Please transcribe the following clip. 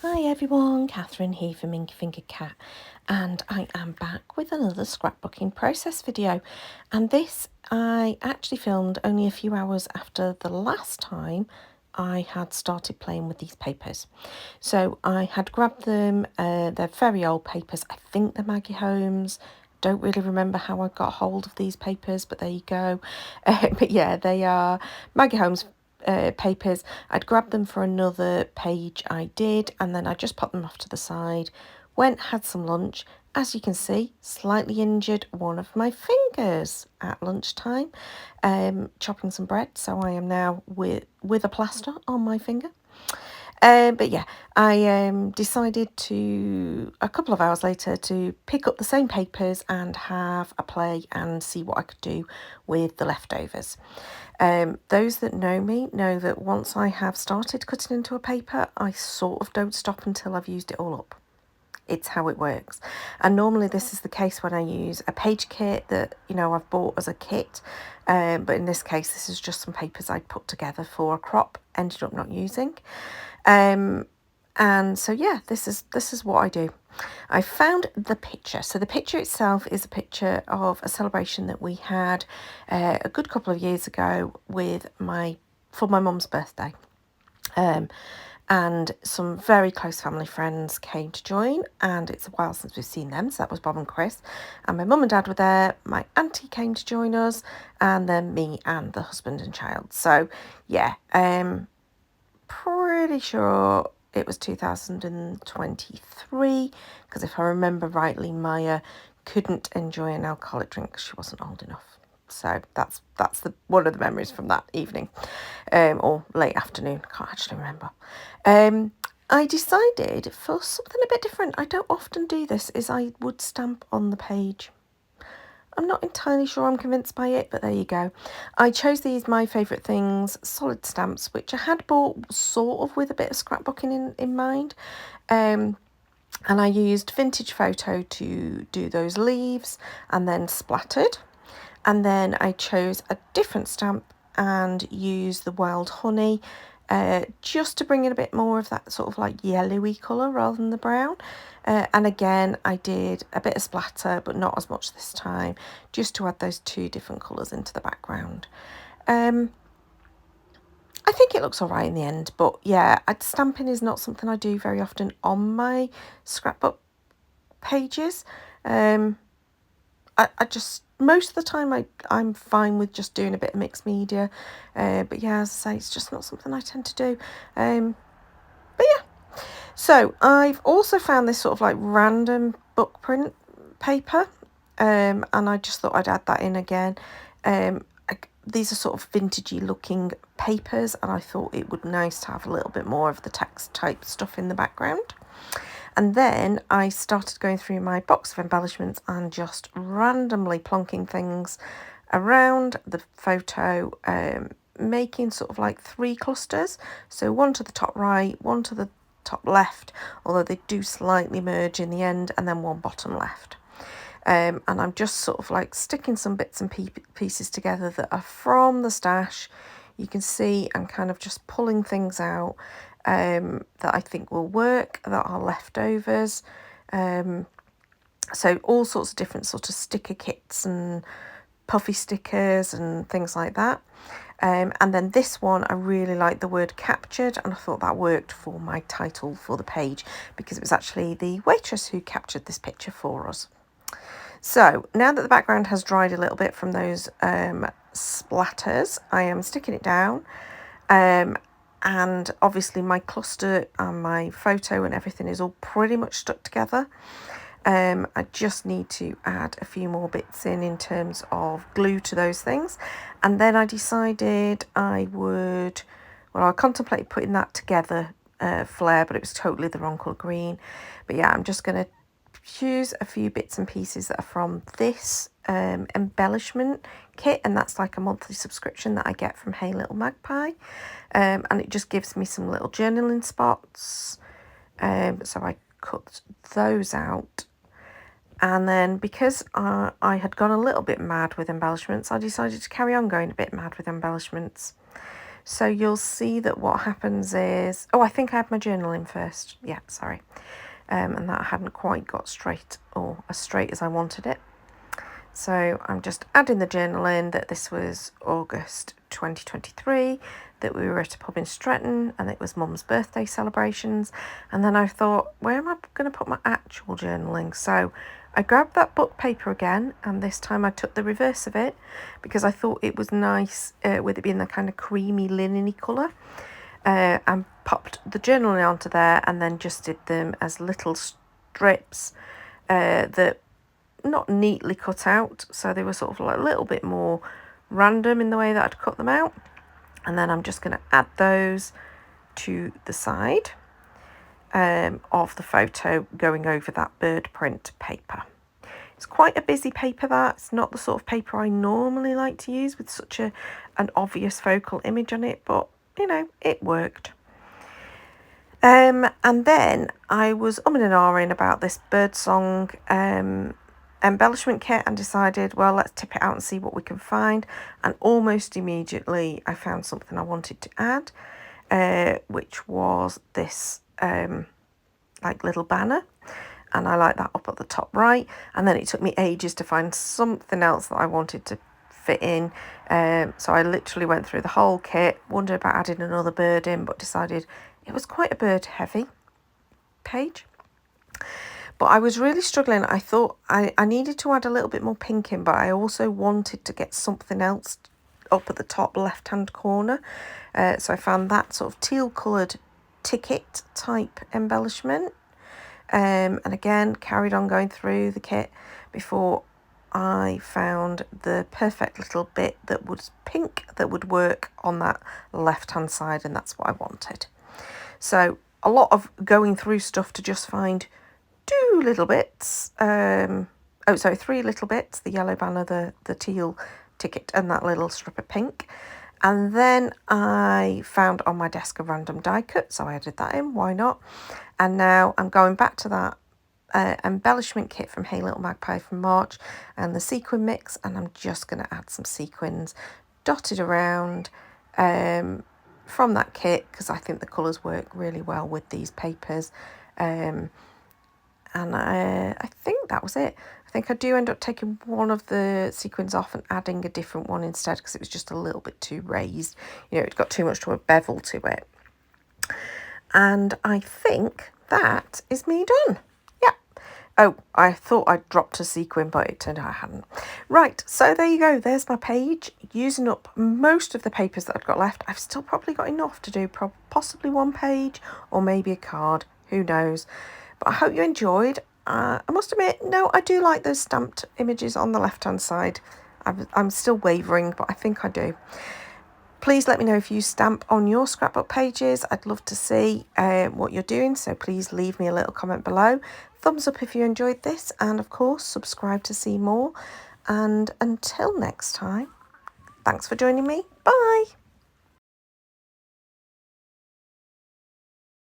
Hi everyone, Catherine here from Minky Finger Cat, and I am back with another scrapbooking process video. And this I actually filmed only a few hours after the last time I had started playing with these papers. So I had grabbed them, they're very old papers, I think they're Maggie Holmes. Don't really remember how I got hold of these papers, but there you go. But yeah, they are Maggie Holmes papers. I'd grabbed them for another page I did, and then I just put them off to the side, went, had some lunch. As you can see, slightly injured one of my fingers at lunchtime, chopping some bread, so I am now with a plaster on my finger. But yeah, I decided to, a couple of hours later, to pick up the same papers and have a play and see what I could do with the leftovers. Those that know me know that once I have started cutting into a paper, I sort of don't stop until I've used it all up. It's how it works. And normally this is the case when I use a page kit that, you know, I've bought as a kit. But in this case, this is just some papers I'd put together for a crop, ended up not using. And so yeah, this is what I do. I found the picture. So the picture itself is a picture of a celebration that we had a good couple of years ago for my mum's birthday. And some very close family friends came to join, and it's a while since we've seen them, so that was Bob and Chris, and my mum and dad were there, my auntie came to join us, and then me and the husband and child. So yeah, pretty sure it was 2023, because if I remember rightly, Maya couldn't enjoy an alcoholic drink because she wasn't old enough. So that's one of the memories from that evening, or late afternoon. Can't actually remember. I decided for something a bit different. I don't often do this. Is I would stamp on the page. I'm not entirely sure I'm convinced by it, but there you go. I chose these My Favourite Things solid stamps, which I had bought sort of with a bit of scrapbooking in mind. And I used Vintage Photo to do those leaves and then splattered. And then I chose a different stamp and used the Wild Honey just to bring in a bit more of that sort of like yellowy colour rather than the brown. And again, I did a bit of splatter, but not as much this time, just to add those two different colours into the background. I think it looks all right in the end, but yeah, stamping is not something I do very often on my scrapbook pages. I just, most of the time I'm fine with just doing a bit of mixed media, but yeah, as I say, it's just not something I tend to do. But yeah, so I've also found this sort of like random book print paper, and I just thought I'd add that in again. These are sort of vintagey looking papers, and I thought it would be nice to have a little bit more of the text type stuff in the background. And then I started going through my box of embellishments and just randomly plonking things around the photo, making sort of like 3 clusters. So one to the top right, one to the top left, although they do slightly merge in the end, and then one bottom left. And I'm just sort of like sticking some bits and pieces together that are from the stash. You can see I'm kind of just pulling things out that I think will work, that are leftovers. So all sorts of different sort of sticker kits and puffy stickers and things like that. And then this one, I really like the word captured, and I thought that worked for my title for the page because it was actually the waitress who captured this picture for us. So now that the background has dried a little bit from those splatters, I am sticking it down. And obviously my cluster and my photo and everything is all pretty much stuck together. I just need to add a few more bits in terms of glue to those things. And then I decided I contemplated putting that together, flare, but it was totally the wrong colour green. But yeah, I'm just going to choose a few bits and pieces that are from this embellishment kit, and that's like a monthly subscription that I get from Hey Little Magpie, and it just gives me some little journaling spots, so I cut those out. And then because I had gone a little bit mad with embellishments, I decided to carry on going a bit mad with embellishments. So you'll see that what happens is, oh, I think I had my journal in first. Yeah, sorry. And that hadn't quite got straight or as straight as I wanted it. So I'm just adding the journal in that this was August 2023, that we were at a pub in Stretton and it was Mum's birthday celebrations. And then I thought, where am I going to put my actual journaling? So I grabbed that book paper again, and this time I took the reverse of it because I thought it was nice with it being the kind of creamy linen-y colour, and popped the journaling onto there and then just did them as little strips that not neatly cut out, so they were sort of like a little bit more random in the way that I'd cut them out. And then I'm just going to add those to the side of the photo going over that bird print paper. It's quite a busy paper, that. It's not the sort of paper I normally like to use with such an obvious focal image on it, but you know, it worked. And then I was umming and ahhing about this birdsong embellishment kit and decided, well, let's tip it out and see what we can find. And almost immediately I found something I wanted to add, which was this like little banner, and I like that up at the top right. And then it took me ages to find something else that I wanted to fit in, so I literally went through the whole kit, wondered about adding another bird in, but decided it was quite a bird heavy page. But I was really struggling. I thought I needed to add a little bit more pink in, but I also wanted to get something else up at the top left hand corner, so I found that sort of teal coloured ticket type embellishment, and again carried on going through the kit before I found the perfect little bit that was pink that would work on that left hand side, and that's what I wanted. So a lot of going through stuff to just find three little bits, the yellow banner, the teal ticket, and that little strip of pink. And then I found on my desk a random die cut, so I added that in, why not? And now I'm going back to that embellishment kit from Hey Little Magpie from March and the sequin mix, and I'm just going to add some sequins dotted around from that kit because I think the colours work really well with these papers. And I think that was it. I think I do end up taking one of the sequins off and adding a different one instead because it was just a little bit too raised. You know, it got too much to a bevel to it. And I think that is me done. Yeah. Oh, I thought I'd dropped a sequin, but it turned out I hadn't. Right, so there you go. There's my page. Using up most of the papers that I've got left. I've still probably got enough to do possibly one page or maybe a card. Who knows? But I hope you enjoyed. I must admit, no, I do like those stamped images on the left-hand side. I'm still wavering, but I think I do. Please let me know if you stamp on your scrapbook pages. I'd love to see what you're doing, so please leave me a little comment below. Thumbs up if you enjoyed this, and of course, subscribe to see more. And until next time, thanks for joining me. Bye.